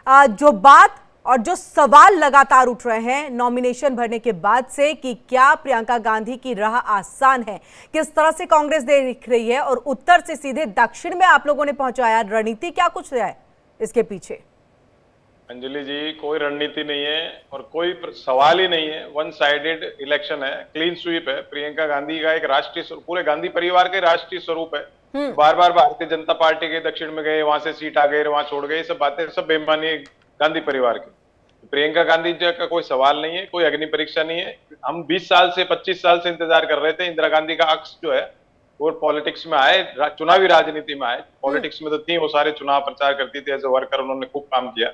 जो बात और जो सवाल लगातार उठ रहे हैं नॉमिनेशन भरने के बाद से कि क्या प्रियंका गांधी की राह आसान है, किस तरह से कांग्रेस देख रही है, और उत्तर से सीधे दक्षिण में आप लोगों ने पहुंचाया, रणनीति क्या कुछ है इसके पीछे? अंजलि जी, कोई रणनीति नहीं है और कोई सवाल ही नहीं है। वन साइडेड इलेक्शन है, क्लीन स्वीप है। प्रियंका गांधी का एक राष्ट्रीय, पूरे गांधी परिवार का राष्ट्रीय स्वरूप है। बार बार भारतीय जनता पार्टी के दक्षिण में गए, वहां से सीट आ गए, वहां छोड़ गए, ये सब बातें सब बेईमानी है गांधी परिवार की। प्रियंका गांधी जी का कोई सवाल नहीं है, कोई अग्नि परीक्षा नहीं है। हम 20 साल से 25 साल से इंतजार कर रहे थे इंदिरा गांधी का अक्स जो है वो पॉलिटिक्स में आए, चुनावी राजनीति में आए। पॉलिटिक्स में तो थी, वो सारे चुनाव प्रचार करती थी एज ए वर्कर, उन्होंने खूब काम किया।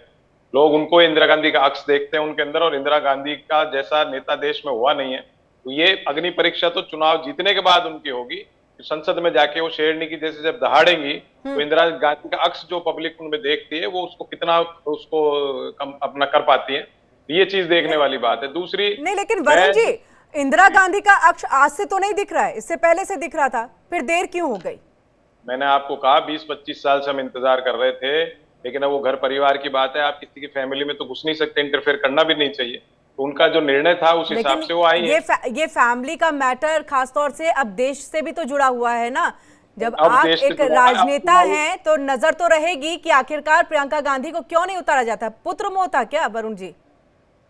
लोग उनको इंदिरा गांधी का अक्स देखते हैं उनके अंदर, और इंदिरा गांधी का जैसा नेता देश में हुआ नहीं है। तो ये अग्नि परीक्षा तो चुनाव जीतने के बाद उनकी होगी। संसद में जाके वो शेरनी की जैसे जब दहाड़ेंगी तो इंदिरा गांधी का अक्स जो पब्लिक उनमें देखती है वो उसको कितना उसको अपना कर पाती है, ये चीज देखने वाली बात है। दूसरी नहीं, लेकिन वरुण जी, इंदिरा गांधी का अक्स आज से तो नहीं दिख रहा है, इससे पहले से दिख रहा था, फिर देर क्यों हो गई? मैंने आपको कहा 20-25 साल से हम इंतजार कर रहे थे, लेकिन अब वो घर परिवार की बात है, आप किसी की फैमिली में तो घुस नहीं सकते, इंटरफेयर करना भी नहीं चाहिए। तो उनका जो निर्णय था उस हिसाब से वो आई है। ये फैमिली का मैटर खासतौर से अब देश से भी तो जुड़ा हुआ है ना। जब आप एक राजनेता हैं तो नजर तो रहेगी कि आखिरकार प्रियंका गांधी को क्यों नहीं उतारा जाता। पुत्र मोह था क्या वरुण जी?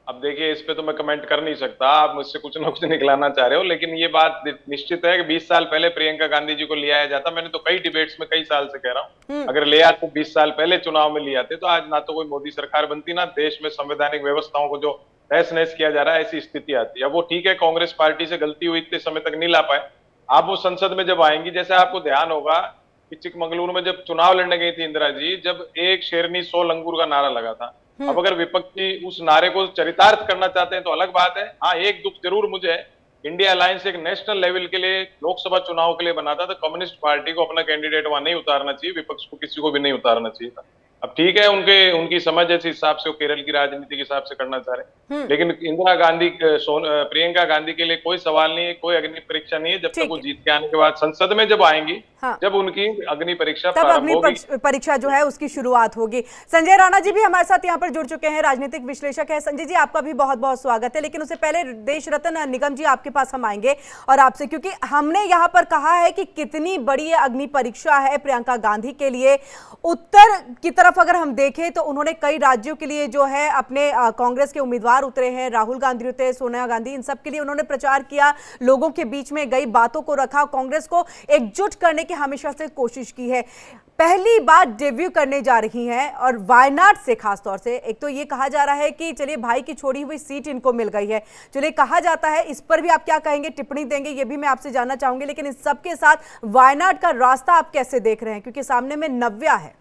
अब देखिए, इस पे तो मैं कमेंट कर नहीं सकता, आप मुझसे कुछ ना कुछ निकलाना चाह रहे हो, लेकिन ये बात निश्चित है कि 20 साल पहले प्रियंका गांधी जी को ले आया जाता। मैंने तो कई डिबेट्स में कई साल से कह रहा हूँ, अगर ले आते 20 साल पहले चुनाव में ले आते तो आज ना तो कोई मोदी सरकार बनती, ना देश में संवैधानिक व्यवस्थाओं को जो तहस नहस किया जा रहा है ऐसी स्थिति आती। अब वो ठीक है, कांग्रेस पार्टी से गलती हुई, इतने समय तक नहीं ला पाए। आप वो संसद में जब आएंगी, जैसे आपको ध्यान होगा कि चिकमंगलुरु में जब चुनाव लड़ने गई थी इंदिरा जी, जब एक शेरनी 100 लंगूर का नारा लगा था। अब अगर विपक्षी उस नारे को चरितार्थ करना चाहते हैं तो अलग बात है। हाँ, एक दुख जरूर मुझे है, इंडिया अलायंस एक नेशनल लेवल के लिए लोकसभा चुनाव के लिए बना था, तो कम्युनिस्ट पार्टी को अपना कैंडिडेट वहां नहीं उतारना चाहिए, विपक्ष को किसी को भी नहीं उतारना चाहिए था। अब ठीक है, उनकी समझ ऐसे हिसाब से वो केरल की राजनीति के हिसाब से करना चाह रहे, लेकिन इंदिरा गांधी प्रियंका गांधी के लिए कोई सवाल नहीं है, कोई अग्नि परीक्षा नहीं है। जब तक वो जीत के आने के बाद संसद में जब आएंगी, हाँ, जब उनकी अग्नि परीक्षा प्रारंभ होगी, परीक्षा जो है उसकी शुरुआत होगी। संजय राणा जी भी हमारे साथ यहाँ पर जुड़ चुके हैं, राजनीतिक विश्लेषक है। संजय जी, आपका भी बहुत बहुत स्वागत है। लेकिन उससे पहले देश रत्न निगम जी, आपके पास हम आएंगे और आपसे, क्योंकि हमने यहाँ पर कहा है कि कितनी बड़ी अग्नि परीक्षा है प्रियंका गांधी के लिए। उत्तर की तरफ अगर हम देखें तो उन्होंने कई राज्यों के लिए जो है अपने कांग्रेस के उम्मीदवार उतरे हैं, राहुल गांधी उतरे, सोनिया गांधी, इन सब के लिए उन्होंने प्रचार किया, लोगों के बीच में गई, बातों को रखा, कांग्रेस को एकजुट करने की हमेशा से कोशिश की है। पहली बार डेब्यू करने जा रही हैं और वायनाड से खासतौर से, एक तो ये कहा जा रहा है कि चलिए भाई की छोड़ी हुई सीट इनको मिल गई है, चलिए कहा जाता है, इस पर भी आप क्या कहेंगे, टिप्पणी देंगे, ये भी मैं आपसे जानना चाहूंगी। लेकिन इस सबके साथ वायनाड का रास्ता आप कैसे देख रहे हैं, क्योंकि सामने में नव्या है।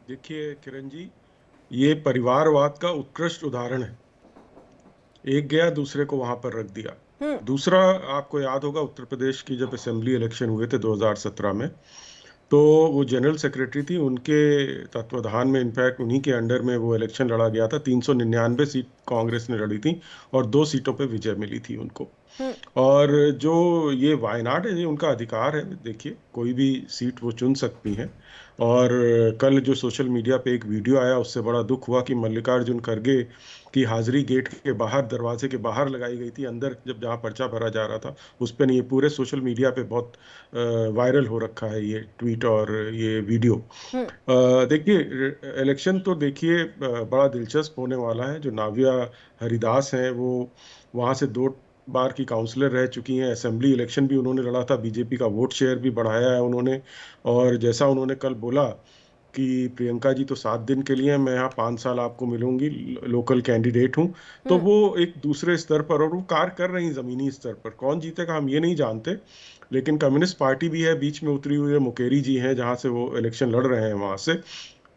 देखिए किरण जी, ये परिवारवाद का उत्कृष्ट उदाहरण है। एक गया, दूसरे को वहां पर रख दिया। दूसरा, आपको याद होगा उत्तर प्रदेश की जब असेंबली इलेक्शन हुए थे 2017 में, तो वो जनरल सेक्रेटरी थी, उनके तत्वाधान में, इनफैक्ट उन्हीं के अंडर में वो इलेक्शन लड़ा गया था। 399 सीट कांग्रेस ने लड़ी थी और 2 सीटों पे विजय मिली थी उनको। और जो ये वायनाड है, ये उनका अधिकार है। देखिए, कोई भी सीट वो चुन सकती हैं। और कल जो सोशल मीडिया पे एक वीडियो आया, उससे बड़ा दुख हुआ कि मल्लिकार्जुन खड़गे की हाजिरी गेट के बाहर, दरवाजे के बाहर लगाई गई थी, अंदर जब जहाँ पर्चा भरा जा रहा था उस पर नहीं। ये पूरे सोशल मीडिया पे बहुत वायरल हो रखा है ये ट्वीट और ये वीडियो। देखिए, इलेक्शन तो देखिए बड़ा दिलचस्प होने वाला है। जो नाव्या हरिदास हैं, वो वहाँ से 2 बार की काउंसलर रह चुकी हैं। असेंबली इलेक्शन भी उन्होंने लड़ा था, बीजेपी का वोट शेयर भी बढ़ाया है उन्होंने। और जैसा उन्होंने कल बोला कि प्रियंका जी तो 7 दिन के लिए, मैं यहाँ 5 साल आपको मिलूंगी, लोकल कैंडिडेट हूँ, तो वो एक दूसरे स्तर पर, और वो कार्य कर रही जमीनी स्तर पर। कौन जीतेगा हम ये नहीं जानते, लेकिन कम्युनिस्ट पार्टी भी है बीच में उतरी हुई है, मुकेरी जी हैं जहाँ से वो इलेक्शन लड़ रहे हैं वहाँ से।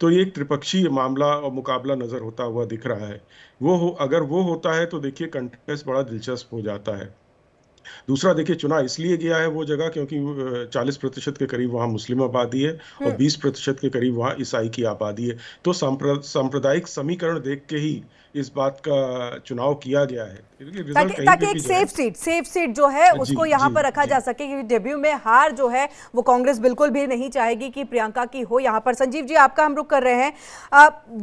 तो ये एक त्रिपक्षीय मामला और मुकाबला नजर होता हुआ दिख रहा है। अगर वो होता है तो देखिए कंटेस्ट बड़ा दिलचस्प हो जाता है। दूसरा देखिए, चुना इसलिए गया है वो जगह क्योंकि 40% के करीब वहाँ मुस्लिम आबादी है और 20% के करीब वहाँ ईसाई की आबादी है। तो सांप्रदायिक समीकरण देख के ही इस बात का चुनाव किया गया है। रिजल्ट ताकि कहीं ताकि पे एक भी जाए, सेफ सीट जो है जी उसको यहाँ जी पर रखा जी जा सके, क्योंकि डेब्यू में हार जो है वो कांग्रेस बिल्कुल भी नहीं चाहेगी कि प्रियंका की हो। यहाँ पर संजीव जी आपका हम रुख कर रहे हैं,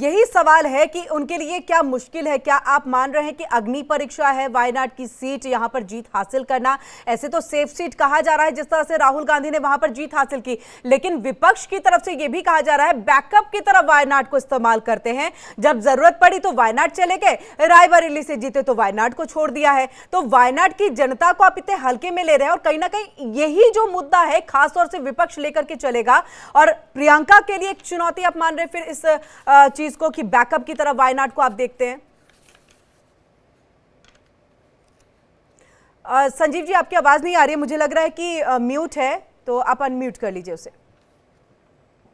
यही सवाल है कि उनके लिए क्या मुश्किल है? क्या आप मान रहे हैं कि अग्नि परीक्षा है वायनाड की सीट यहाँ पर जीत हासिल करना? ऐसे तो सेफ सीट कहा जा रहा है जिस तरह से राहुल गांधी ने वहां पर जीत हासिल की, लेकिन विपक्ष की तरफ से यह भी कहा जा रहा है बैकअप की तरफ वायनाड को इस्तेमाल करते हैं। जब जरूरत पड़ी तो वायनाड चले गए, रायबरेली से जीते तो वायनाड को छोड़ दिया है। तो वायनाड की जनता को आप इतने हल्के में ले रहे हैं और कहीं ना कहीं यही जो मुद्दा है खासतौर से विपक्ष लेकर के चलेगा और प्रियंका के लिए एक चुनौती आप मान रहे हैं फिर इस चीज को कि बैकअप की तरफ वायनाड को आप देखते हैं? संजीव जी आपकी आवाज नहीं आ रही है, मुझे लग रहा है कि म्यूट है, तो आप अनम्यूट कर लीजिए उसे।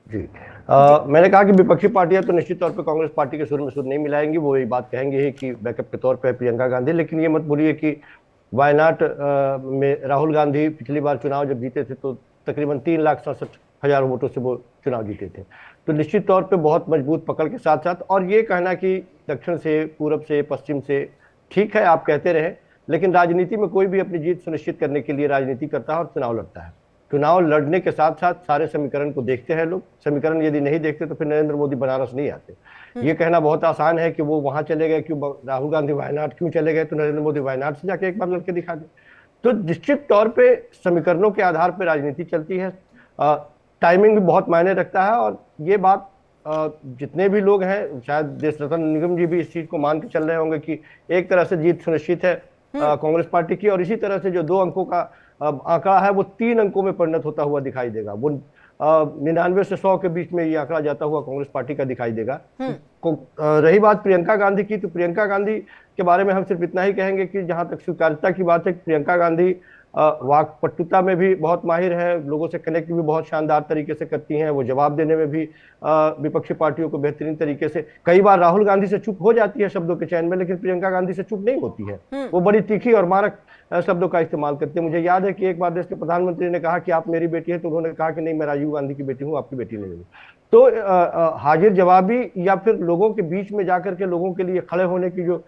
जी मैंने कहा कि विपक्षी पार्टियां तो निश्चित तौर पे कांग्रेस पार्टी के सुर में सुर नहीं मिलाएंगी, वो ये बात कहेंगे ही कि बैकअप के तौर पे प्रियंका गांधी। लेकिन ये मत भूलिए कि वायनाड में राहुल गांधी पिछली बार चुनाव जब जीते थे तो तकरीबन 3,67,000 वोटों से वो चुनाव जीते थे। तो निश्चित तौर पर बहुत मजबूत पकड़ के साथ साथ, और ये कहना कि दक्षिण से, पूरब से, पश्चिम से, ठीक है आप कहते रहे, लेकिन राजनीति में कोई भी अपनी जीत सुनिश्चित करने के लिए राजनीति करता है और चुनाव लड़ता है। चुनाव लड़ने के साथ साथ सारे समीकरण को देखते हैं लोग। समीकरण यदि नहीं देखते तो फिर नरेंद्र मोदी बनारस नहीं आते। ये कहना बहुत आसान है कि वो वहां चले गए, क्यों राहुल गांधी वायनाड क्यों चले गए, तो नरेंद्र मोदी वायनाड से जाके एक बार लड़के दिखा दे। तो निश्चित तौर पे समीकरणों के आधार पर राजनीति चलती है। टाइमिंग भी बहुत मायने रखता है, और ये बात जितने भी लोग हैं, शायद देश रत्न निगम जी भी इस चीज को मान के चल रहे होंगे कि एक तरह से जीत सुनिश्चित है कांग्रेस पार्टी की, और इसी तरह से जो 2 अंकों का आंकड़ा है वो 3 अंकों में परिणत होता हुआ दिखाई देगा। वो 99 से 100 के बीच में ये आंकड़ा जाता हुआ कांग्रेस पार्टी का दिखाई देगा। रही बात प्रियंका गांधी की, तो प्रियंका गांधी के बारे में हम सिर्फ इतना ही कहेंगे कि जहां तक स्वीकार्यता की बात है, प्रियंका गांधी वाक्पटुता में भी बहुत माहिर है, लोगों से कनेक्ट भी बहुत शानदार तरीके से करती हैं, वो जवाब देने में भी विपक्षी पार्टियों को बेहतरीन तरीके से। कई बार राहुल गांधी से चुप हो जाती है शब्दों के चयन में, लेकिन प्रियंका गांधी से चुप नहीं होती है। वो बड़ी तीखी और मारक शब्दों का इस्तेमाल करते हैं। मुझे याद है कि एक बार देश के प्रधानमंत्री ने कहा कि आप मेरी बेटी है, तो उन्होंने कहा कि नहीं, मैं राजीव गांधी की बेटी हूँ, आपकी बेटी नहीं हूँ। तो हाजिर जवाबी या फिर लोगों के बीच में जाकर के लोगों के लिए खड़े होने की जो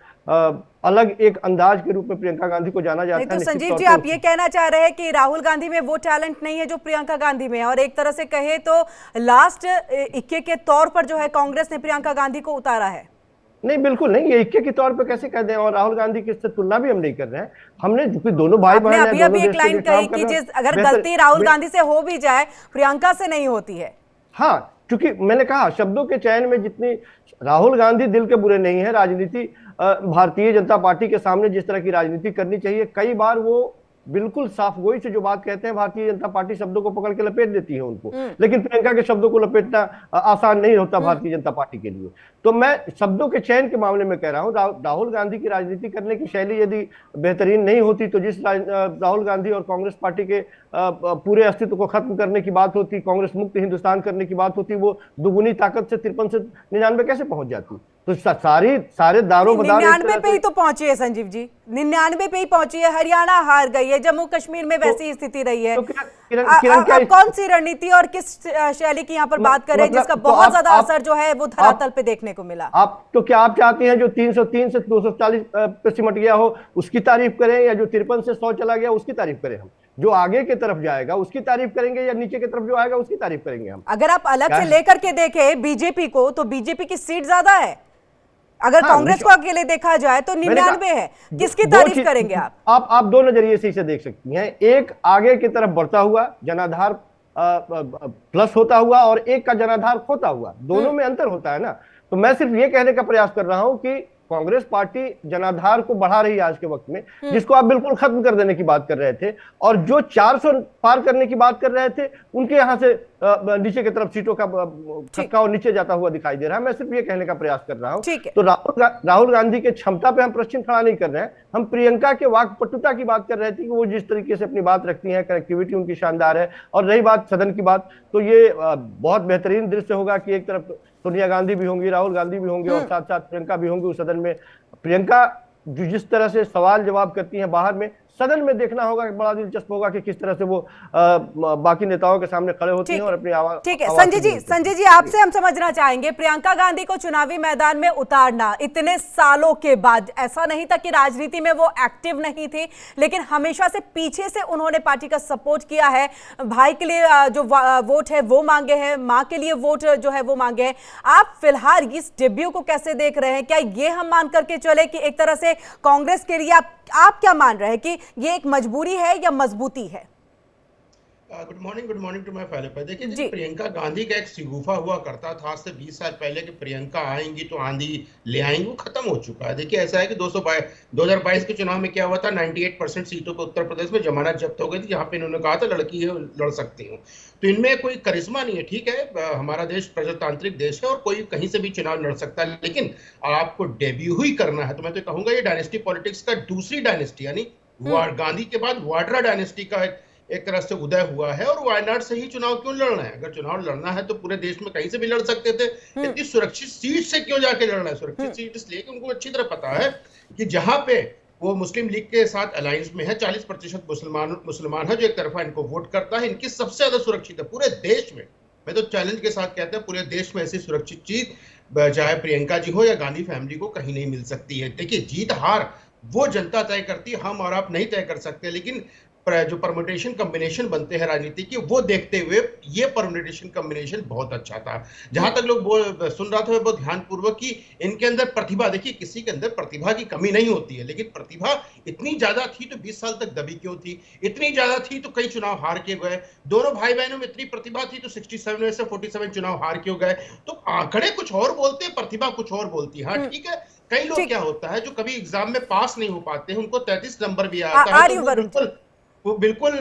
अलग एक अंदाज के रूप में प्रियंका गांधी को जाना जाता है। तो संजीव जी आप ये कहना चाह रहे हैं कि राहुल गांधी में वो टैलेंट नहीं है जो प्रियंका गांधी में है, और एक तरह से कहे तो लास्ट इक्के के तौर पर जो है कांग्रेस ने प्रियंका गांधी को उतारा है? नहीं, बिल्कुल नहीं, ये इक्के के तौर पे कैसे कह दें, और राहुल गांधी की इससे तुलना भी हम नहीं कर रहे हैं। हमने दोनों भाई बहन हैं, अभी एक लाइन कही कि जिस अगर गलती राहुल गांधी से हो भी जाए प्रियंका से नहीं होती है। हाँ, क्योंकि मैंने कहा शब्दों के चयन में जितनी, राहुल गांधी दिल के बुरे नहीं है। राजनीति भारतीय जनता पार्टी के सामने जिस तरह की राजनीति करनी चाहिए, कई बार वो बिल्कुल साफ गोई से जो बात कहते हैं, भारतीय जनता पार्टी शब्दों को पकड़ के लपेट देती है उनको। लेकिन प्रियंका के शब्दों को लपेटना आसान नहीं होता भारतीय जनता पार्टी के लिए। तो मैं शब्दों के चयन के मामले में कह रहा हूं, राहुल गांधी की राजनीति करने की शैली यदि बेहतरीन नहीं होती, तो जिस राहुल गांधी और कांग्रेस पार्टी के पूरे अस्तित्व को खत्म करने की बात होती, कांग्रेस मुक्त हिंदुस्तान करने की बात होती, वो दुगुनी ताकत से 53 से 99 कैसे पहुंच जाती? तो सारे दारों मदार 99 पे ही तो पहुंची है संजीव जी, 99 पे ही पहुंची है। हरियाणा हार गई है, जम्मू कश्मीर में वैसी स्थिति रही है। अब कौन सी रणनीति और किस शैली की यहाँ पर बात कर रहे हैं जिसका बहुत ज्यादा असर जो है वो धरातल पे देखने को मिला? आप तो क्या आप चाहते हैं जो 303 से 240 पे सिमट गया हो उसकी तारीफ करें, या जो 53 से 100 चला गया उसकी तारीफ करें? हम जो आगे की तरफ जाएगा उसकी तारीफ करेंगे, या नीचे की तरफ जो आएगा उसकी तारीफ करेंगे? हम अगर आप अलग से लेकर के देखें बीजेपी को, तो बीजेपी की सीट ज्यादा है। अगर कांग्रेस को अकेले देखा जाए तो 99 है, किसकी तारीफ करेंगे आप? आप 2 नजरिए से इसे देख सकती हैं। एक आगे की तरफ बढ़ता हुआ जनाधार प्लस होता हुआ, और एक का जनाधार खोता हुआ, दोनों में अंतर होता है ना। तो मैं सिर्फ ये कहने का प्रयास कर रहा हूं कि कांग्रेस पार्टी जनाधार को बढ़ा रही है आज के वक्त में, जिसको आप बिल्कुल खत्म कर देने की बात कर रहे थे, और जो 400 पार करने की बात कर रहे थे उनके यहां से नीचे की तरफ सीटों का छक्का और नीचे जाता हुआ दिखाई दे रहा है। मैं सिर्फ ये कहने का प्रयास कर रहा हूं। तो राहुल गांधी के क्षमता पे हम प्रश्न खड़ा नहीं कर रहे हैं, हम प्रियंका के वाक्पटुता की बात कर रहे थे कि वो जिस तरीके से अपनी बात रखती हैं, कनेक्टिविटी उनकी शानदार है। और रही बात सदन की बात, तो ये बहुत बेहतरीन दृश्य होगा कि एक तरफ सोनिया गांधी भी होंगी, राहुल गांधी भी होंगे, और साथ साथ प्रियंका भी होंगी उस सदन में। प्रियंका जो जिस तरह से सवाल जवाब करती हैं बाहर में, सदन में देखना होगा, बड़ा दिलचस्प होगा कि किस तरह से वो बाकी नेताओं के सामने खड़े होती हैं और अपनी आवाज। ठीक है संजय जी आपसे हम समझना चाहेंगे, प्रियंका गांधी को चुनावी मैदान में उतारना इतने सालों के बाद, ऐसा नहीं था कि राजनीति में वो एक्टिव नहीं थी, लेकिन हमेशा से पीछे से उन्होंने पार्टी का सपोर्ट किया है, भाई के लिए जो वोट है वो मांगे हैं, मां के लिए वोट जो है वो मांगे हैं। आप फिलहाल इस डेब्यू को कैसे देख रहे हैं? क्या ये हम मान करके चले कि एक तरह से कांग्रेस के लिए आप क्या मान रहे हैं कि ये एक मजबूरी है या मजबूती है? Good morning to my fellow friends. देखिए, प्रियंका गांधी का एक शिगुफा हुआ करता था आज से 20 साल पहले कि प्रियंका आएंगी तो आंधी ले आएंगी, वो खत्म हो चुका है। देखिए, ऐसा है कि 2022 के चुनाव में क्या हुआ था, 98% सीटों पर उत्तर प्रदेश में जमानत जब्त हो गई थी, जहां पे इन्होंने कहा था लड़की है लड़ सकती हूँ। तो इनमें कोई करिश्मा नहीं है। ठीक है, हमारा देश प्रजातांत्रिक देश है और कोई कहीं से भी चुनाव लड़ सकता है, लेकिन आपको डेब्यू ही करना है तो मैं तो कहूंगा ये डायनेस्टी पॉलिटिक्स का दूसरी डायनेस्टी, यानी गांधी के बाद वाड्रा डायनेस्टी का एक तरह से उदय हुआ है। और वायनाड से ही चुनाव क्यों लड़ना है? अगर चुनाव लड़ना है तो पूरे देश में कहीं से भी लड़ सकते थे, इतनी सुरक्षित सीट से क्यों जाके लड़ना है? सुरक्षित सीट इसलिए कि उनको अच्छी तरह पता है कि जहां पे वो मुस्लिम लीग के साथ अलायंस में है, 40% मुसलमान है जो एक तरफा इनको वोट करता है, इनकी सबसे ज्यादा सुरक्षित है पूरे देश में। मैं तो चैलेंज के साथ कहता हूं पूरे देश में ऐसी सुरक्षित चीज चाहे प्रियंका जी हो या गांधी फैमिली को कहीं नहीं मिल सकती है। देखिए, जीत हार वो जनता तय करती है, हम और आप नहीं तय कर सकते, लेकिन जो परम्यूटेशन कॉम्बिनेशन बनते हैं राजनीति की, वो देखते हुए ये परम्यूटेशन कॉम्बिनेशन बहुत अच्छा था। जहां तक लोग सुन रहा था मैं बहुत ध्यानपूर्वक कि इनके अंदर प्रतिभा, देखिए किसी के अंदर प्रतिभा की कमी नहीं होती है, लेकिन प्रतिभा इतनी ज्यादा थी तो 20 साल तक दबी क्यों थी? इतनी ज्यादा थी तो कई चुनाव हार के गए। दोनों भाई बहनों में इतनी प्रतिभा थी तो 67 में से 47 चुनाव हार क्यों गए? तो आंकड़े कुछ और बोलते हैं, प्रतिभा कुछ और बोलती है। हाँ ठीक है, कई लोग क्या होता है जो कभी एग्जाम में पास नहीं हो पाते हैं, उनको 33 नंबर भी आता है, वो बिल्कुल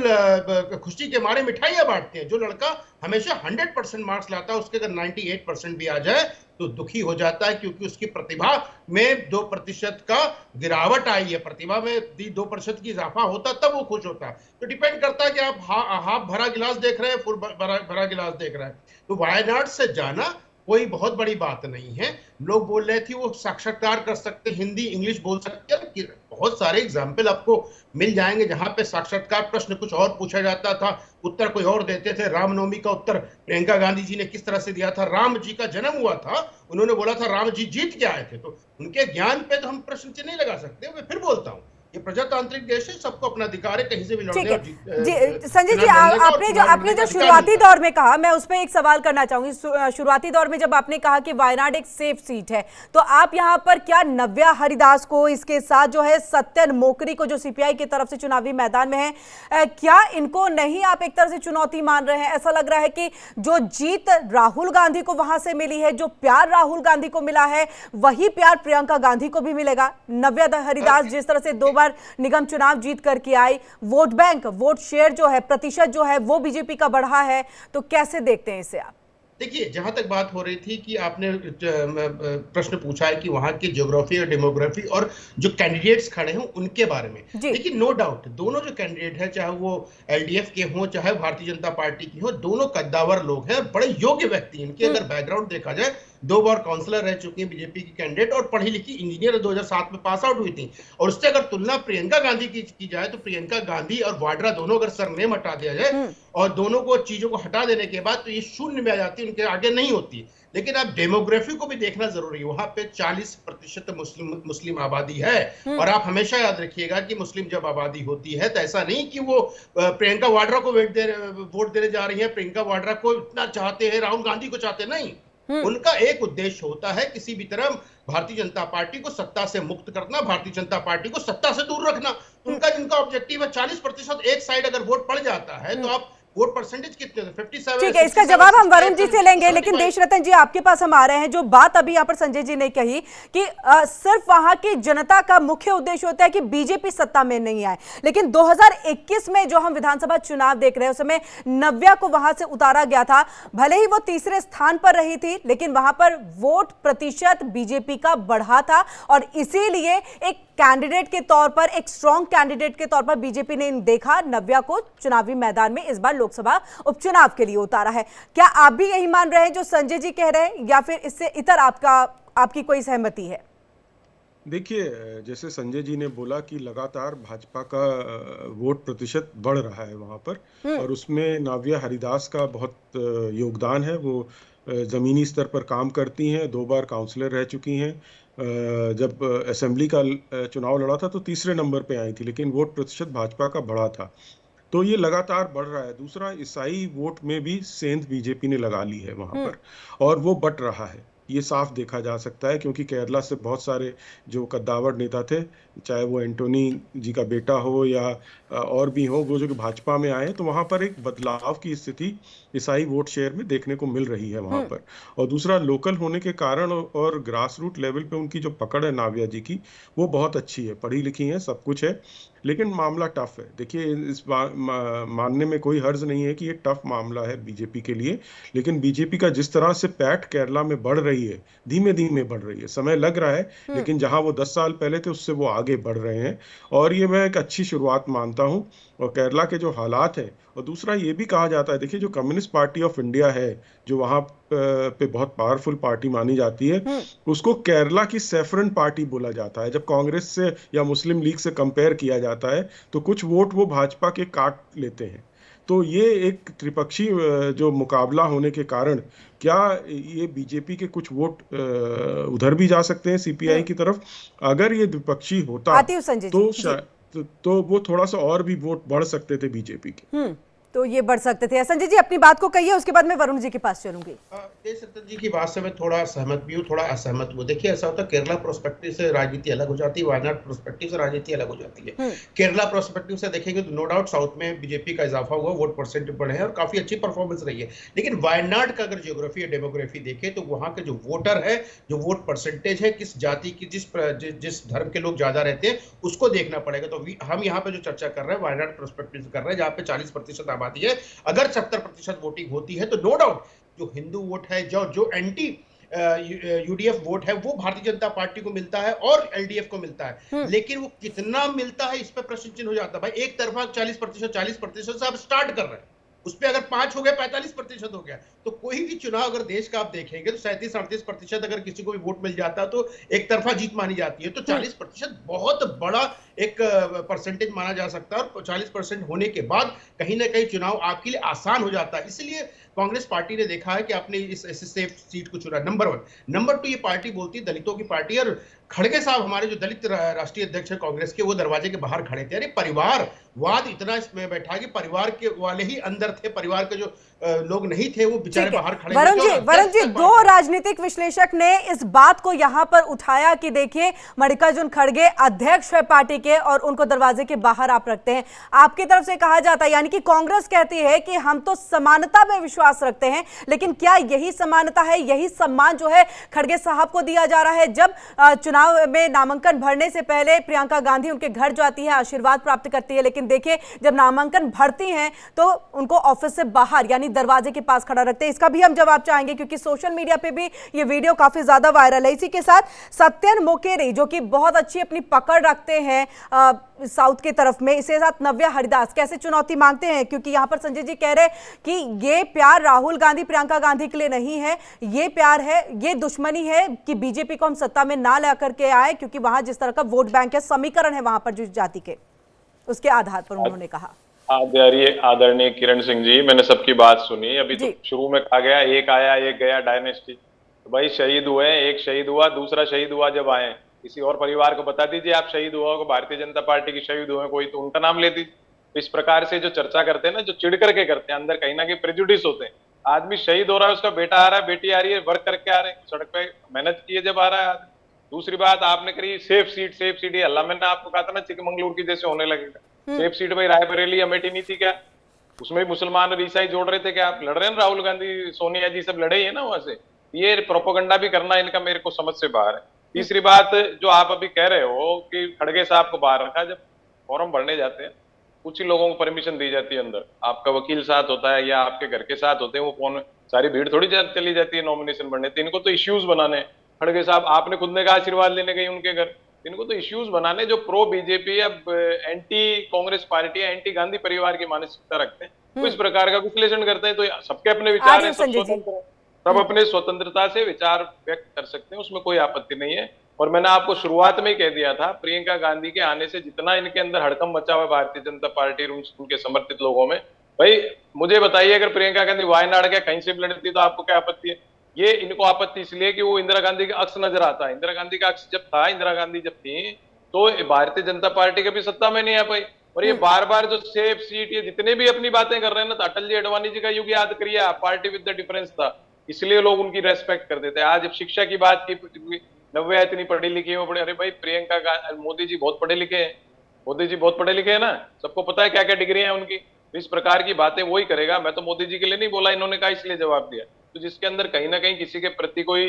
खुशी के मारे मिठाइयां बांटते हैं। जो लड़का हमेशा 100% मार्क्स लाता है, उसके अगर 98% भी आ जाए तो दुखी हो जाता है, क्योंकि उसकी प्रतिभा में 2% का गिरावट आई है। प्रतिभा में 2% की इजाफा होता तब वो खुश होता है। तो डिपेंड करता है कि आप हाफ भरा गिलास देख रहे हैं, फुल भरा गिलास देख रहे हैं। तो वायनाड से जाना कोई बहुत बड़ी बात नहीं है। लोग बोल रहे थे वो साक्षात्कार कर सकते, हिंदी इंग्लिश बोल सकते हैं, बहुत सारे एग्जाम्पल आपको मिल जाएंगे जहां पे साक्षात्कार प्रश्न कुछ और पूछा जाता था, उत्तर कोई और देते थे। रामनवमी का उत्तर प्रियंका गांधी जी ने किस तरह से दिया था? राम जी का जन्म हुआ था, उन्होंने बोला था राम जी जीत के आए थे। तो उनके ज्ञान पे तो हम प्रश्न चिन्ह नहीं लगा सकते। मैं फिर बोलता हूँ, ये प्रजातांत्रिक देश है, सबको अपना अधिकार है कहीं से भी लड़ने और जी संजय जी, आपने जो शुरुआती दौर में कहा, मैं उस पर एक सवाल करना चाहूंगी। शुरुआती दौर में जब आपने कहा कि वायनाड एक सेफ सीट है, तो आप यहां पर क्या नव्या हरिदास को, इसके साथ जो है सत्यन मोकरी को जो सीपीआई की तरफ से चुनावी मैदान में है, क्या इनको नहीं आप एक तरह से चुनौती मान रहे हैं? ऐसा लग रहा है कि जो जीत राहुल गांधी को वहां से मिली है, जो प्यार राहुल गांधी को मिला है, वही प्यार प्रियंका गांधी को भी मिलेगा। नव्या हरिदास जिस तरह से 2 बार निगम चुनाव जीत करके आई, वोट बैंक, वोट शेयर जो है, प्रतिशत जो है वो बीजेपी का बढ़ा है, तो कैसे देखते हैं इसे आप? देखिए, जहां तक बात हो रही थी कि आपने प्रश्न पूछा है कि वहां की ज्योग्राफी और डेमोग्राफी और जो कैंडिडेट्स खड़े हैं उनके बारे में, देखिए नो डाउट दोनों जो कैंडिडेट है, चाहे वो एलडीएफ के हों चाहे भारतीय जनता पार्टी की हो, दोनों कद्दावर लोग हैं, बड़े योग्य व्यक्ति। इनके अगर बैकग्राउंड देखा जाए, 2 बार काउंसलर रह चुकी हैं बीजेपी की कैंडिडेट और पढ़ी लिखी इंजीनियर 2007 में पास आउट हुई थी। और उससे अगर तुलना प्रियंका गांधी की जाए तो प्रियंका गांधी और वाड्रा दोनों अगर सरनेम हटा दिया जाए और दोनों को चीजों को हटा देने के बाद तो ये शून्य में आ जाती है, उनके आगे नहीं होती। लेकिन अब डेमोग्राफी को भी देखना जरूरी है। वहां पे 40% मुस्लिम आबादी है, और आप हमेशा याद रखिएगा कि मुस्लिम जब आबादी होती है तो ऐसा नहीं कि वो प्रियंका वाड्रा को वोट देने जा रही है, प्रियंका वाड्रा को इतना चाहते हैं, राहुल गांधी को चाहते नहीं। उनका एक उद्देश्य होता है, किसी भी तरह भारतीय जनता पार्टी को सत्ता से मुक्त करना, भारतीय जनता पार्टी को सत्ता से दूर रखना। उनका जिनका ऑब्जेक्टिव है, 40% एक साइड अगर वोट पड़ जाता है तो आप वोट परसेंटेज कितने? 57। ठीक है, इसका जवाब हम वरुण जी से लेंगे, लेकिन देशरतन जी आपके पास हम आ रहे हैं। जो बात अभी यहाँ पर संजय जी ने कही कि सिर्फ वहां की जनता का मुख्य उद्देश्य होता है कि बीजेपी सत्ता में नहीं आए, लेकिन 2021 में जो हम विधानसभा चुनाव देख रहे हैं, उस समय नव्या को वहां से उतारा गया था। भले ही वो तीसरे स्थान पर रही थी, लेकिन वहां पर वोट प्रतिशत बीजेपी का बढ़ा था, और इसीलिए एक कैंडिडेट के तौर पर, एक स्ट्रॉन्ग कैंडिडेट के तौर पर बीजेपी ने देखा नव्या को चुनावी मैदान में इस बार लोकसभा उपचुनाव के लिए उतारा है। क्या आप भी यही मान रहे हैं जो संजय जी कह रहे हैं, या फिर इससे इतर आपकी कोई सहमति है? देखिए, जैसे संजय जी ने बोला कि लगातार भाजपा का वोट प्रतिशत बढ़ रहा है वहां पर, और उसमें नाव्या हरिदास का बहुत योगदान है। वो जमीनी स्तर पर काम करती हैं, 2 बार काउंसलर रह चुकी हैं। जब असेंबली का चुनाव लड़ा था तो तीसरे नंबर पे आई थी, लेकिन वोट प्रतिशत भाजपा का बढ़ा था। तो ये लगातार बढ़ रहा है। दूसरा, ईसाई वोट में भी सेंध बीजेपी ने लगा ली है वहां पर, और वो बट रहा है, ये साफ देखा जा सकता है। क्योंकि केरला से बहुत सारे जो कद्दावर नेता थे, चाहे वो एंटोनी जी का बेटा हो या और भी हो, वो जो भाजपा में आए, तो वहां पर एक बदलाव की स्थिति ईसाई वोट शेयर में देखने को मिल रही है वहां पर। और दूसरा, लोकल होने के कारण और ग्रास रूट लेवल पे उनकी जो पकड़ है नाव्या जी की, वो बहुत अच्छी है, पढ़ी लिखी है, सब कुछ है, लेकिन मामला टफ है। देखिए, इस मानने में कोई हर्ज नहीं है कि ये टफ मामला है बीजेपी के लिए, लेकिन बीजेपी का जिस तरह से पैठ केरला में बढ़ रही है, धीमे धीमे बढ़ रही है, समय लग रहा है, लेकिन जहां वो 10 साल पहले थे उससे वो आगे बढ़ रहे हैं, और ये मैं एक अच्छी शुरुआत मानता हूं। और केरला के जो हालात हैं, और दूसरा ये भी कहा जाता है, देखिए, जो कम्युनिस्ट पार्टी ऑफ इंडिया है, जो वहां पे बहुत पावरफुल पार्टी मानी जाती है, उसको केरला की सैफरन पार्टी बोला जाता है। जब कांग्रेस से या मुस्लिम लीग से कंपेयर किया जाता है तो कुछ वोट वो भाजपा के काट लेते हैं। तो ये एक त्रिपक्षी जो मुकाबला होने के कारण, क्या ये बीजेपी के कुछ वोट उधर भी जा सकते हैं सीपीआई की तरफ? अगर ये द्विपक्षी होता आती हूँ संजय तो जी। शायद तो वो थोड़ा सा और भी वोट बढ़ सकते थे बीजेपी के। तो ये बढ़ सकते थे। संजय जी अपनी बात को कहिए, उसके बाद मैं वरुण जी के पास चलूंगी। तेज रतन जी की बात से मैं थोड़ा सहमत भी हूँ, थोड़ा असहमत हूँ। देखिए, ऐसा होता है, केरला प्रोस्पेक्टिव से राजनीति अलग हो जाती है, वायनाड प्रोस्पेक्टिव से राजनीति अलग हो जाती है। केरला प्रोस्पेक्टिव से देखेंगे तो नो डाउट साउथ में बीजेपी का इजाफा हुआ, वोट परसेंट बढ़े हैं और काफी अच्छी परफॉर्मेंस रही है। लेकिन वायनाड का अगर ज्योग्राफी या डेमोग्राफी देखे तो वहां के जो वोटर है, जो वोट परसेंटेज है, किस जाति की, जिस धर्म के लोग ज्यादा रहते हैं, उसको देखना पड़ेगा। तो हम यहाँ पे जो चर्चा कर रहे हैं वायनाड प्रोस्पेक्टिव से कर रहे हैं, जहाँ पे 40% आबादी है। अगर 70% वोटिंग होती है तो नो डाउट जो हिंदू वोट है, जो एंटी यूडीएफ वोट है, वो भारतीय जनता पार्टी को मिलता है और एलडीएफ को मिलता है। लेकिन वो कितना मिलता है, इस पे प्रश्न चिन्ह हो जाता है। भाई एक तरफा 40% से आप स्टार्ट कर रहे हैं, उस पर अगर 5 हो गया, 45% हो गया, तो कोई भी चुनाव अगर देश का आप देखेंगे तो 37-38% अगर किसी को भी वोट मिल जाता है तो एक तरफा जीत मानी जाती है। तो 40% बहुत बड़ा एक परसेंटेज माना जा सकता है, और 40% होने के बाद कहीं ना कहीं चुनाव आपके लिए आसान हो जाता है। इसलिए कांग्रेस पार्टी ने देखा है कि आपने इस सेफ सीट को चुना, नंबर 1। नंबर 2, ये पार्टी बोलती है दलितों की पार्टी, और खड़गे साहब हमारे जो दलित राष्ट्रीय अध्यक्ष है कांग्रेस के, वो दरवाजे के बाहर खड़े थे। अरे परिवारवाद इतना इसमें बैठा कि परिवार के वाले ही अंदर थे, परिवार के जो लोग नहीं थे वो बेचारे बाहर खड़े। वरुण जी, 2 राजनीतिक विश्लेषक ने इस बात को यहां पर उठाया कि देखिए, मल्लिकार्जुन खड़गे अध्यक्ष है पार्टी के और उनको दरवाजे के बाहर आप रखते हैं। आपकी तरफ से कहा जाता है, यानी कि कांग्रेस कहती है कि हम तो समानता में विश्वास रखते हैं, लेकिन क्या यही समानता है, यही सम्मान जो है खड़गे साहब को दिया जा रहा है? जब चुनाव में नामांकन भरने से पहले प्रियंका गांधी उनके घर जाती है, आशीर्वाद प्राप्त करती है, लेकिन देखिए जब नामांकन भरती हैं तो उनको ऑफिस से बाहर यानी दरवाजे के पास खड़ा रखते हैं। इसका भी हम जवाब चाहेंगे क्योंकि सोशल मीडिया पे भी ये वीडियो काफी ज्यादा वायरल है। इसी के साथ सत्यन मोकेरी जो कि बहुत अच्छी अपनी पकड़ रखते हैं साउथ की तरफ में, इसके साथ नाव्या हरिदास कैसे चुनौती मांगते हैं? क्योंकि यहां पर संजय जी कह रहे हैं कि ये प्यार राहुल गांधी प्रियंका गांधी के लिए नहीं है, ये प्यार है, ये दुश्मनी है कि बीजेपी को हम सत्ता में ना ला करके आए, क्योंकि वहां जिस तरह का वोट बैंक है, समीकरण है वहां पर जिस जाति के, उसके आधार पर उन्होंने कहा। आदरणीय किरण सिंह जी, मैंने सबकी बात सुनी। अभी तो शुरू में कहा गया एक आया एक गया डायनेस्टी, तो भाई शहीद हुए, एक शहीद हुआ, दूसरा शहीद हुआ जब आए, किसी और परिवार को बता दीजिए आप शहीद हुआ को, भारतीय जनता पार्टी की शहीद हुए कोई, तो उनका नाम ले दीजिए। इस प्रकार से जो चर्चा करते हैं ना, जो चिढ़ करके करते हैं, अंदर कहीं ना कहीं प्रेजुडिस होते हैं। आदमी शहीद हो रहा है, उसका बेटा आ रहा है, बेटी आ रही है, वर्क करके आ रहे हैं, सड़क पे मेहनत की है जब आ रहा है आदमी। दूसरी बात आपने करी सेफ सीट, ये अल्लाह, मैंने आपको कहा था ना चिकमंगलुरु की जैसे होने लगेगा। सेफ सीट भाई रायबरेली अमेठी नहीं थी क्या? उसमें मुसलमान और ईसाई जोड़ रहे थे क्या? आप लड़ रहे हैं, राहुल गांधी सोनिया जी सब लड़े ही है ना वहां से। ये प्रोपोगंडा भी करना इनका मेरे को समझ से बाहर है। तीसरी बात जो आप अभी कह रहे हो कि खड़गे साहब को बाहर रखा, जब फॉर्म भरने जाते हैं कुछ ही लोगों को परमिशन दी जाती है अंदर, आपका वकील साथ होता है या आपके घर के साथ होते हैं, वो कौन, सारी भीड़ थोड़ी चली जाती है नॉमिनेशन भरने। तो इनको तो इश्यूज बनाने, खड़गे साहब आपने खुद ने कहा आशीर्वाद लेने गई उनके घर, इनको तो इश्यूज बनाने जो प्रो बीजेपी या एंटी कांग्रेस पार्टी या एंटी गांधी परिवार की मानसिकता रखते हैं, तो इस प्रकार का विश्लेषण करते हैं। तो सबके अपने विचार हैं, सब स्वतंत्र हैं। सब अपने स्वतंत्रता से विचार व्यक्त कर सकते हैं, उसमें कोई आपत्ति नहीं है। और मैंने आपको शुरुआत में ही कह दिया था, प्रियंका गांधी के आने से जितना इनके अंदर हड़कंप मचा हुआ है भारतीय जनता पार्टी और उनके समर्थित लोगों में, भाई मुझे बताइए, अगर प्रियंका गांधी वायनाड के कहीं से भी लड़ती तो आपको क्या आपत्ति है? ये इनको आपत्ति इसलिए कि वो इंदिरा गांधी का अक्स नजर आता है। इंदिरा गांधी का अक्स जब था, इंदिरा गांधी जब थी, तो भारतीय जनता पार्टी कभी सत्ता में नहीं आ पाई। और ये बार बार जो सेफ सीट, ये जितने भी अपनी बातें कर रहे हैं ना, तो अटल जी अडवाणी जी का युग याद करिए, पार्टी विद द डिफरेंस था, इसलिए लोग उनकी रेस्पेक्ट कर देते हैं। आज जब शिक्षा की बात की, नव्या इतनी पढ़ी लिखी है, अरे भाई प्रियंका मोदी जी बहुत पढ़े लिखे हैं, मोदी जी बहुत पढ़े लिखे हैं ना, सबको पता है क्या क्या डिग्री है उनकी। इस प्रकार की बातें वही करेगा। मैं तो मोदी जी के लिए नहीं बोला, इन्होंने कहा इसलिए जवाब दिया। तो जिसके अंदर कहीं ना कहीं किसी के प्रति कोई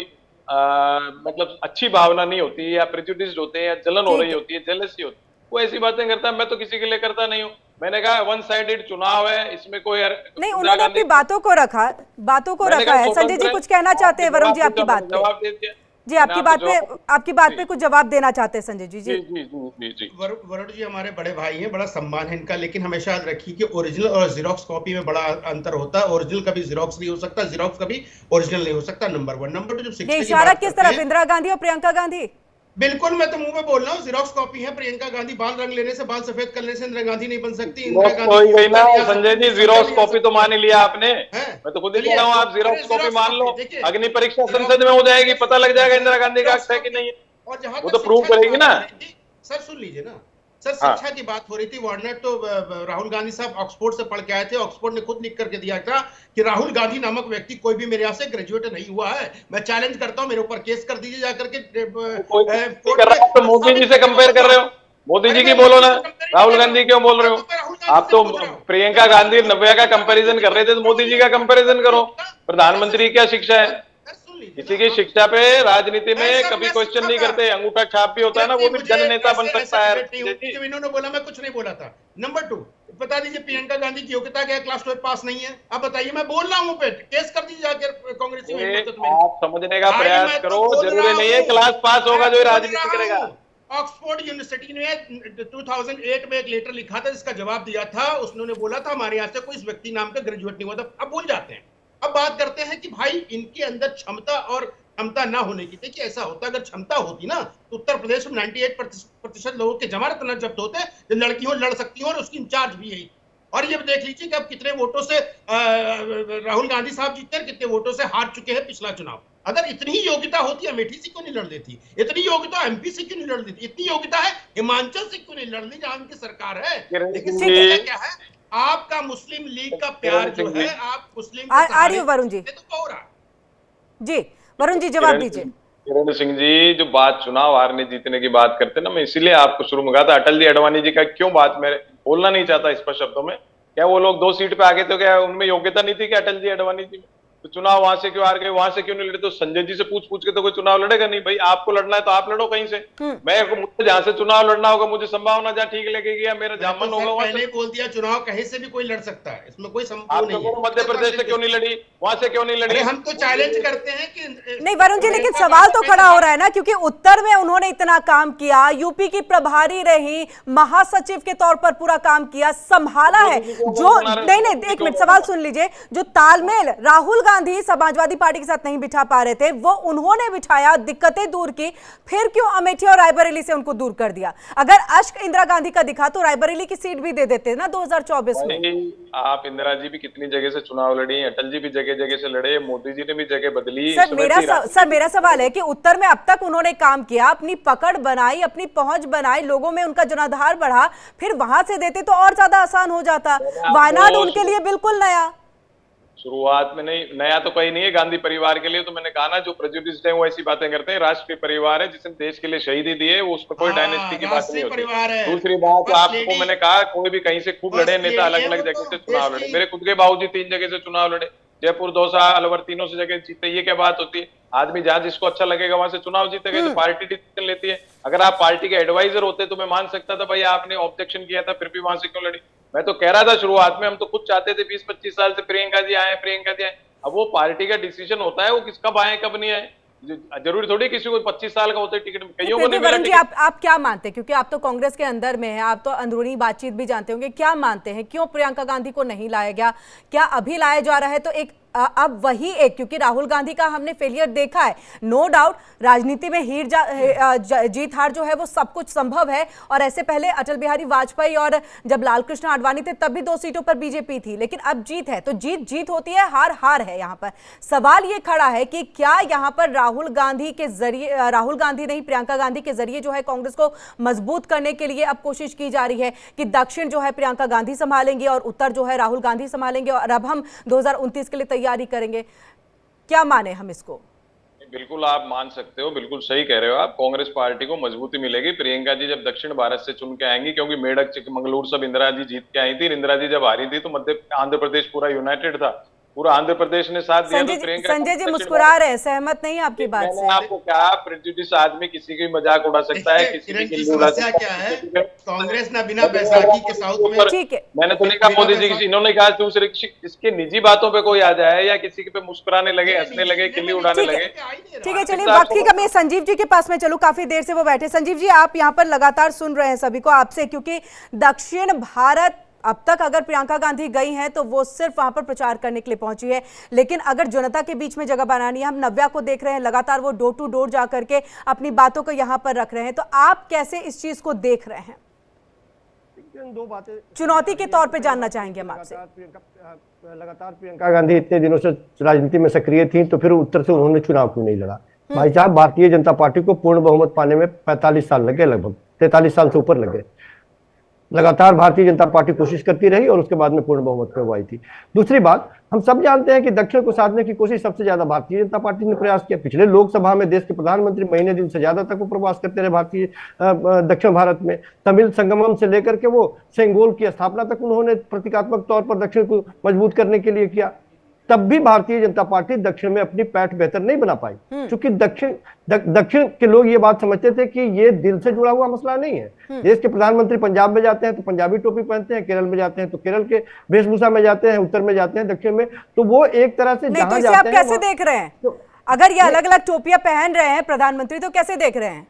मतलब अच्छी भावना नहीं होती, या प्रेजुडिस्ड होते हैं, या जलन हो रही होती है, जेलसी होती है, वो ऐसी बातें करता है। मैं तो किसी के लिए करता नहीं हूँ। मैंने कहा वन साइडेड चुनाव है, इसमें कोई नहीं, उन्होंने अपनी बातों को रखा है। संजय जी कुछ कहना चाहते हैं वरुण जी आपकी बात पे? जवाब दे दिया जी, आपकी बात पे कुछ जवाब देना चाहते हैं संजय जी? जी जी। वरुण जी हमारे बड़े भाई हैं, बड़ा सम्मान है इनका, लेकिन हमेशा याद रखिए कि ओरिजिनल और जीरोक्स कॉपी में बड़ा अंतर होता है। ओरिजिनल कभी जीरोक्स नहीं हो सकता, जीरोक्स कभी ओरिजिनल नहीं हो सकता, नंबर 1। नंबर 2, जब शिक्षा की इशारा बात किस करते तरफ, हैं, इंदिरा गांधी और प्रियंका गांधी? बिल्कुल, मैं तो मुंह में बोल रहा हूँ, जीरोक्स कॉपी है प्रियंका गांधी। बाल रंग लेने से, बाल सफेद करने से इंदिरा गांधी नहीं बन सकती। इंदिरा गांधी संजय जी, जीरोक्स कॉपी तो मान ही लिया आपने, मैं तो खुद ही कह रहा हूँ, आप जीरोक्स कॉपी मान लो, अग्नि परीक्षा संसद में हो जाएगी, पता लग जाएगा इंदिरा गांधी का है कि नहीं है, और जहां वो तो प्रूव करेगी ना। सर सुन लीजिए ना सर, शिक्षा की बात हो रही थी, वार्नर तो राहुल गांधी साहब ऑक्सफोर्ड से पढ़ के आए थे। ऑक्सफोर्ड ने खुद लिख करके दिया था कि राहुल गांधी नामक व्यक्ति कोई भी मेरे यहाँ से ग्रेजुएट नहीं हुआ है। मैं चैलेंज करता हूँ, मेरे ऊपर केस कर दीजिए जाकर के। तो मोदी जी से कंपेयर कर रहे हो, मोदी जी की बोलो ना, राहुल गांधी क्यों बोल रहे हो? आप तो प्रियंका गांधी और नव्या का कंपैरिजन कर रहे थे, तो मोदी जी का कंपैरिजन करो। प्रधानमंत्री क्या शिक्षा है? किसी की शिक्षा पे राजनीति में कभी क्वेश्चन नहीं करते। अंगूठा छाप भी होता है ना, वो भी जन नेता बन सकता है। इन्होंने बोला, मैं कुछ नहीं बोला था। नंबर 2, बता दीजिए प्रियंका गांधी की योग्यता क्या है? क्लास 12 पास नहीं है। आप बताइए, मैं बोल रहा हूँ पे केस कर दीजिए जाकर कांग्रेस। आप समझने का प्रयास करो, जरूरी नहीं है क्लास पास होगा जो राजनीति करेगा। ऑक्सफोर्ड यूनिवर्सिटी ने 2008 में एक लेटर लिखा था, जिसका जवाब दिया था। उसने बोला था हमारे यहाँ से कोई इस व्यक्ति नाम का ग्रेजुएट नहीं हुआ था। अब भूल जाते हैं। अब बात करते हैं कि भाई इनके अंदर क्षमता और क्षमता ना होने की। देखिए, ऐसा होता, अगर क्षमता होती ना, तो उत्तर प्रदेश में 98% लोगों के जमानत न जब्त होते, जो लड़की हो लड़ सकती हो, और उसकी इंचार्ज भी यही। और ये देख लीजिए कि अब कितने वोटों से राहुल गांधी साहब जीतते हैं, कितने वोटों से हार चुके हैं पिछला चुनाव। अगर इतनी ही योग्यता होती, अमेठी से क्यों नहीं लड़ देती? इतनी योग्यता एमपी से क्यों नहीं लड़ देती? इतनी योग्यता है हिमाचल से क्यों नहीं लड़ दी, जहां उनकी सरकार है? लेकिन क्या है, आपका मुस्लिम लीग का प्यार जो है, आप मुस्लिम आ रही हो वरुण जी? जी वरुण जी, जवाब दीजिए। किरण सिंह जी, जो बात चुनाव हारने जीतने की बात करते ना, मैं इसीलिए आपको शुरू में कहा था, अटल जी अडवाणी जी का क्यों बात मैं बोलना नहीं चाहता स्पष्ट शब्दों में। क्या वो लोग 2 सीट पे आगे, तो क्या उनमें योग्यता नहीं थी क्या अटल जी अडवाणी जी में? तो चुनाव वहां से क्यों हार गए, वहां से क्यों नहीं लड़े? तो संजय जी से पूछ के तो कोई चुनाव लड़ेगा नहीं। भाई आपको लड़ना है तो आप लड़ो कहीं से। मुझे जहां से चुनाव लड़ना होगा, मुझे संभावना जहां ठीक लगेगी या मेरा जहां मन होगा वहां से। बोल दिया, चुनाव कहीं से भी कोई लड़ सकता है, इसमें कोई संभव नहीं है। मध्य प्रदेश से क्यों नहीं लड़ी, वहां से क्यों नहीं लड़ी? हम तो चैलेंज करते हैं कि नहीं वरुण जी, लेकिन सवाल तो खड़ा हो रहा है ना, क्योंकि उत्तर में उन्होंने इतना काम किया, यूपी की प्रभारी रही, महासचिव के तौर पर पूरा काम किया, संभाला है। जो नहीं, एक मिनट, सवाल सुन लीजिए। जो तालमेल राहुल गांधी समाजवादी पार्टी के साथ नहीं बिठा पा रहे थे, वो उन्होंने बिठाया, दिक्कतें दूर की, फिर क्यों अमेठी और रायबरेली से उनको दूर कर दिया? अगर अश्क इंदिरा गांधी का दिखा तो रायबरेली की सीट भी दे देते ना 2024 में। आप इंदिरा जी भी कितनी जगह से चुनाव लड़ी, अटल जी भी जगह जगह से लड़े, मोदी जी ने भी जगह बदली। सर मेरा सवाल है कि उत्तर में अब तक उन्होंने काम किया, अपनी पकड़ बनाई, अपनी पहुंच बनाई, लोगों में उनका जनाधार बढ़ा, फिर वहां से देते तो और ज्यादा आसान हो जाता। वायनाड उनके लिए बिल्कुल नया, शुरुआत में नहीं, नया तो कहीं नहीं है गांधी परिवार के लिए। तो मैंने कहा ना, जो प्रेजुडिस्ड है वो ऐसी बातें करते हैं। राष्ट्रीय परिवार है, जिसने देश के लिए शहीदी दी है, वो उसमें कोई डायनेस्टी की बात नहीं होती। दूसरी बात, आपको मैंने कहा कोई भी कहीं से खूब लड़े नेता, अलग अलग जगह से चुनाव लड़े। मेरे खुद के बाबूजी 3 जगह से चुनाव लड़े, जयपुर, दौसा, अलवर, तीनों से जगह जीते। ये क्या बात होती है? आदमी जहां जिसको अच्छा लगेगा वहां से चुनाव जीतेगा, तो पार्टी डिसीजन लेती है। अगर आप पार्टी के एडवाइजर होते तो मैं मान सकता था, भाई आपने ऑब्जेक्शन किया था, फिर भी वहां से क्यों लड़ी? मैं तो कह रहा था शुरुआत में, हम तो खुद चाहते थे 20-25 साल से प्रियंका जी आए, प्रियंका जी आए। अब वो पार्टी का डिसीजन होता है, वो किस कब आए कब नहीं आए। जरूरी थोड़ी किसी को 25 साल का होता है टिकट, कईयों को नहीं मिला टिकट। आप क्या मानते हैं, क्योंकि आप तो कांग्रेस के अंदर में हैं, आप तो अंदरूनी बातचीत भी जानते होंगे, क्या मानते हैं क्यों प्रियंका गांधी को नहीं लाया गया? क्या अभी लाया जा रहा है तो एक अब वही एक, क्योंकि राहुल गांधी का हमने फेलियर देखा है, नो डाउट राजनीति में जीत हार जो है वो सब कुछ संभव है। और ऐसे पहले अटल बिहारी वाजपेयी और जब लाल कृष्ण आडवाणी थे तब भी 2 सीटों पर बीजेपी थी, लेकिन अब जीत है तो जीत जीत होती है, हार हार है। यहाँ पर सवाल ये खड़ा है कि क्या यहाँ पर राहुल गांधी नहीं प्रियंका गांधी के जरिए जो है कांग्रेस को मजबूत करने के लिए अब कोशिश की जा रही है कि दक्षिण जो है प्रियंका गांधी संभालेंगे और उत्तर जो है राहुल गांधी संभालेंगे और अब हम 2029 के लिए तैयारी करेंगे। क्या माने हम इसको? बिल्कुल आप मान सकते हो, बिल्कुल सही कह रहे हो आप। कांग्रेस पार्टी को मजबूती मिलेगी प्रियंका जी जब दक्षिण भारत से चुन के आएंगी, क्योंकि मेडक चिकमंगलुरु सब इंदिरा जी जीत के आई थी। इंदिरा जी जब हारी थी तो आंध्र प्रदेश पूरा यूनाइटेड था, पूरा आंध्र प्रदेश ने साथ दिया। तो प्रियंका संजय जी मुस्कुरा रहे हैं, सहमत नहीं आपकी बात से? आपको क्या प्रेजुडिस आदमी किसी की मजाक उड़ा सकता है, किसी की समस्या क्या है? कांग्रेस ना बिना बैसाखी के साउथ में, ठीक है, मैंने तो नहीं कहा मोदी जी किसी, इन्होंने कहा दूसरे इसके निजी बातों पे कोई आ जाए या किसी पे मुस्कुराने लगे, हंसने लगे, किल्ली उड़ाने लगे। ठीक है, चलिए वक्त की कमी है। संजीव जी के पास में चलो, काफी देर से वो बैठे। संजीव जी आप यहाँ पर लगातार सुन रहे हैं सभी को आपसे, क्योंकि दक्षिण भारत अब तक अगर प्रियंका गांधी गई हैं तो वो सिर्फ वहां पर प्रचार करने के लिए पहुंची है, लेकिन अगर जनता के बीच में जगह बनानी है, हम नव्या को देख रहे हैं लगातार वो डोर टू डोर जा करके अपनी बातों को यहां पर रख रहे हैं, तो आप कैसे इस चीज को देख रहे हैं? 2 बातें चुनौती के तौर पे जानना चाहेंगे हम आपसे। लगातार प्रियंका गांधी इतने दिनों से राजनीति में सक्रिय थी, तो फिर उत्तर से उन्होंने चुनाव क्यों नहीं लड़ा? भाई साहब, भारतीय जनता पार्टी को पूर्ण बहुमत पाने में 45 साल लगे, लगभग 43 साल से ऊपर लगे। लगातार भारतीय जनता पार्टी कोशिश करती रही और उसके बाद में पूर्ण बहुमत पे वो आई थी। दूसरी बात, हम सब जानते हैं कि दक्षिण को साधने की कोशिश सबसे ज्यादा भारतीय जनता पार्टी ने प्रयास किया। पिछले लोकसभा में देश के प्रधानमंत्री महीने दिन से ज्यादा तक वो प्रवास करते रहे भारतीय दक्षिण भारत में। तमिल संगमम से लेकर के वो सेंगोल की स्थापना तक उन्होंने प्रतीकात्मक तौर पर दक्षिण को मजबूत करने के लिए किया। तब भी भारतीय जनता पार्टी दक्षिण में अपनी पैठ बेहतर नहीं बना पाई, क्योंकि दक्षिण के लोग ये बात समझते थे कि ये दिल से जुड़ा हुआ मसला नहीं है। देश के प्रधानमंत्री पंजाब में जाते हैं तो पंजाबी टोपी पहनते हैं, केरल में जाते हैं तो केरल के वेशभूषा में जाते हैं, उत्तर में जाते हैं दक्षिण में, तो वो एक तरह से नहीं, तो इसे आप कैसे देख रहे हैं? अगर ये अलग अलग टोपियां पहन रहे हैं प्रधानमंत्री, तो कैसे देख रहे हैं?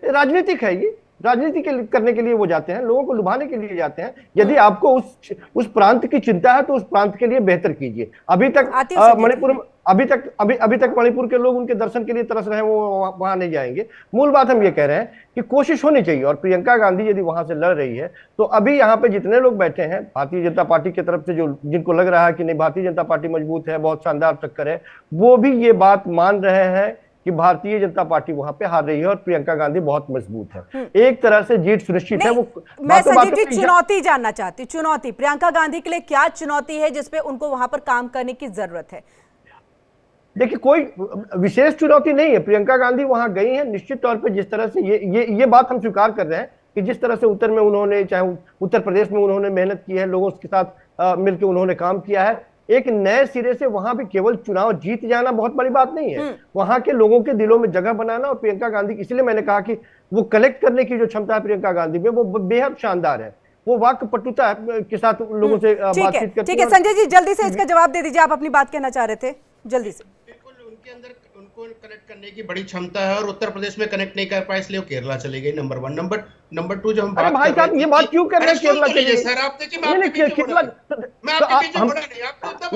राजनीतिक है ये, राजनीति करने के लिए वो जाते हैं, लोगों को लुभाने के लिए जाते हैं। यदि आपको उस प्रांत की चिंता है तो उस प्रांत के लिए बेहतर कीजिए। अभी तक मणिपुर अभी तक मणिपुर के लोग उनके दर्शन के लिए तरस रहे हैं, वो वहां नहीं जाएंगे। मूल बात हम ये कह रहे हैं कि कोशिश होनी चाहिए, और प्रियंका गांधी यदि वहां से लड़ रही है तो अभी यहाँ पे जितने लोग बैठे हैं भारतीय जनता पार्टी की तरफ से, जो जिनको लग रहा है कि नहीं भारतीय जनता पार्टी मजबूत है, बहुत शानदार टक्कर है, वो भी ये बात मान रहे हैं कि भारतीय जनता पार्टी वहां पे हार रही है और प्रियंका गांधी बहुत मजबूत है। एक तरह से जीत सुनिश्चित है। वो मैं संजीव जी चुनौती जानना चाहती हूँ, चुनौती प्रियंका गांधी के लिए क्या चुनौती है जिसपे उनको वहां पर काम करने की जरूरत है? देखिए, कोई विशेष चुनौती नहीं है। प्रियंका गांधी वहां गई है, निश्चित तौर पे जिस तरह से ये बात हम स्वीकार कर रहे हैं कि जिस तरह से उत्तर में उन्होंने, चाहे उत्तर प्रदेश में उन्होंने मेहनत की है, लोगों के साथ मिलकर उन्होंने काम किया है, एक नए सिरे से वहां भी केवल चुनाव जीत जाना बहुत बड़ी बात नहीं है। वहां के लोगों के दिलों में जगह बनाना, और प्रियंका गांधी, इसलिए मैंने कहा कि वो कलेक्ट करने की जो क्षमता है प्रियंका गांधी में, वो बेहद शानदार है। वो वाक्य पटुता के साथ लोगों से बातचीत करती है। ठीक है संजय जी, जल्दी से इसका जवाब दे दीजिए। आप अपनी बात कहना चाह रहे थे, जल्दी से। बिल्कुल, उनके अंदर उनको कनेक्ट करने की बड़ी क्षमता है, और उत्तर प्रदेश में कनेक्ट नहीं कर पाए, इसलिए वो केरला चले गए। नंबर 1। नंबर 2, जो हम बात भाई साहब ये बात क्यों कर रहे हैं केरला चले गए? सर आप देखिए,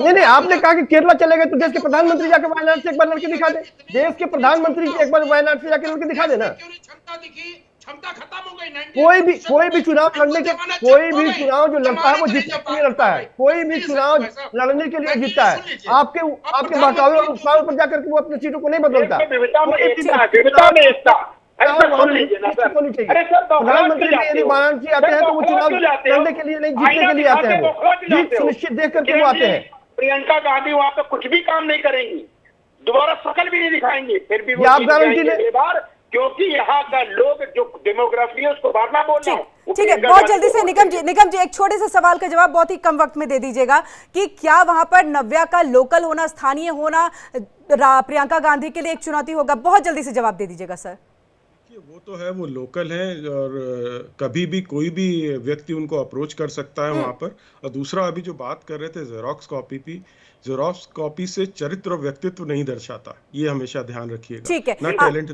नहीं, आपने कहा कि केरला चले गए, तो देश के प्रधानमंत्री जाकर वायनाड से एक बार लड़के दिखा दे। देश के प्रधानमंत्री एक बार वायनाड से जाकर लड़के दिखा देना। क्षमता खत्म हो गई। कोई भी चुनाव लड़ने के, कोई भी चुनाव जो लड़ता है वो जीतने के लिए लड़ता है। कोई भी चुनाव लड़ने के लिए जीतता है। आपके बहकावे और उकसावे पर जाकर के वो अपनी सीटों को नहीं बदलता। प्रधानमंत्री यदि वाराणसी आते हैं तो वो चुनाव लड़ने के लिए नहीं, जीतने के लिए आते हैं। वो जीत सुनिश्चित देख करके वो आते हैं। प्रियंका गांधी वहां पे कुछ भी काम नहीं करेंगी, दोबारा शकल भी नहीं दिखाएंगी, फिर भी वो आप गारंटी ले, क्योंकि यहाँ का लोग जो डेमोग्राफी है उसको बारना बोल रहा हूँ। ठीक है, बहुत जल्दी से निगम जी एक छोटे से सवाल का जवाब बहुत ही कम वक्त में दे दीजिएगा कि क्या वहां पर नव्या का लोकल होना, स्थानीय होना प्रियंका गांधी के लिए एक चुनौती होगा? बहुत जल्दी से जवाब दे दीजिएगा सर। वो तो है, वो लोकल है और कभी भी कोई भी व्यक्ति उनको अप्रोच कर सकता है वहां पर। और दूसरा, अभी जो बात कर रहे थे जेरोक्स कॉपी की, जेरोक्स कॉपी से चरित्र और व्यक्तित्व नहीं दर्शाता, ये हमेशा ध्यान रखिएगा। ठीक है, ना टैलेंट